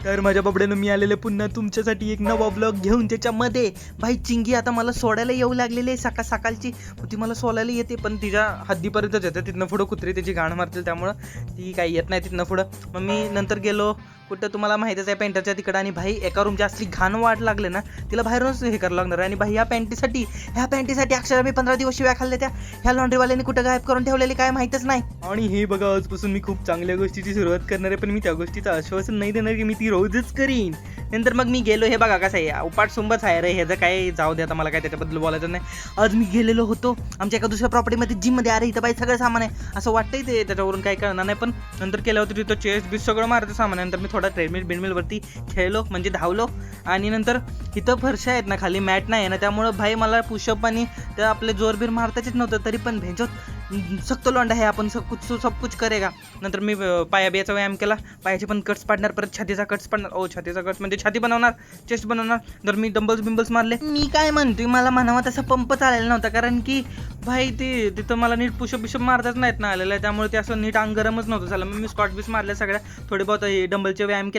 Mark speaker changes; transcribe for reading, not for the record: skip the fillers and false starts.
Speaker 1: तर माझ्या बाबड्यानं मी आलेले पुन्हा तुमच्यासाठी एक नवा ब्लॉग घेऊन. त्याच्यामध्ये भाई चिंगी आता मला सोडायला येऊ लागलेली आहे सकाळची. ती मला सोडायला येते पण तिच्या हद्दीपर्यंतच येते. तिथनं पुढं कुत्री त्याची घाण मारतील त्यामुळं ती काही येत नाही तिथनं पुढं. मग मी नंतर गेलो कुठं तुम्हाला माहितीच आहे पेंटरच्या तिकडं. आणि भाई एका रूमची असली घाण वाट लागले ना तिला बाहेरूनच हे करावं लागणार आहे. आणि भाई ह्या पॅन्टीसाठी अक्षरशः मी 15 दिवस शिव्या खाल्ल्या. त्या ह्या लॉन्ड्रीवाल्याने कुठं गायब करून ठेवलेली काय माहितच नाही. आणि हे बघा आजपासून मी खूप चांगल्या गोष्टीची सुरुवात करणार आहे पण मी त्या गोष्टीचं आश्वासन नाही देणार की मी ती रोजच करीन. नंतर मग मी गेलो. हे बघा कसं आहे उपाट सुंबच आहे रे. ह्याचं काय जाऊ दे आता मला काय त्याच्याबद्दल बोलायचं नाही. आज मी गेलेलो होतो आमच्या एका दुसऱ्या प्रॉपर्टीमध्ये जिममध्ये. अरे इथं बाई सगळं सामान आहे असं वाटतंय ते त्याच्यावरून काही कळणार नाही. पण नंतर केलं होतं तिथं चेस्ट बीस सगळं मारायचं सामान आहे. नंतर मी थोडा ट्रेडमिलवरती खेळलो म्हणजे धावलो. आणि नंतर इथं फरशा आहेत ना खाली मॅट नाही आहे ना त्यामुळं भाई मला पुशअप आणि त्या आपले जोरबीर मारताच नव्हतं. तरी पण भेंजोत सक्त लोंडा आहे आपण सब कुछ करेगा. नंतर मी पाया बियाचा व्यायाम केला. पायाचे पण कट्स पाडणार परत छातीचा कट्स पाडणार. छातीचा कट्स म्हणजे छाती बनवणार चेस्ट बनवणार. तर मी डंबल्स मारले. मी काय म्हणतोय मला म्हणावा तसा पंप चालायला नव्हता कारण की भाई ते तिथं मला नीट पुशअप मारताच नाहीत ना आलेलं त्यामुळे ते असं नीट अंग गरमच नव्हतं झालं. मग मी स्कॉट बीस मारल्या सगळ्या थोडे बहुत डंबलचे व्यायाम केले.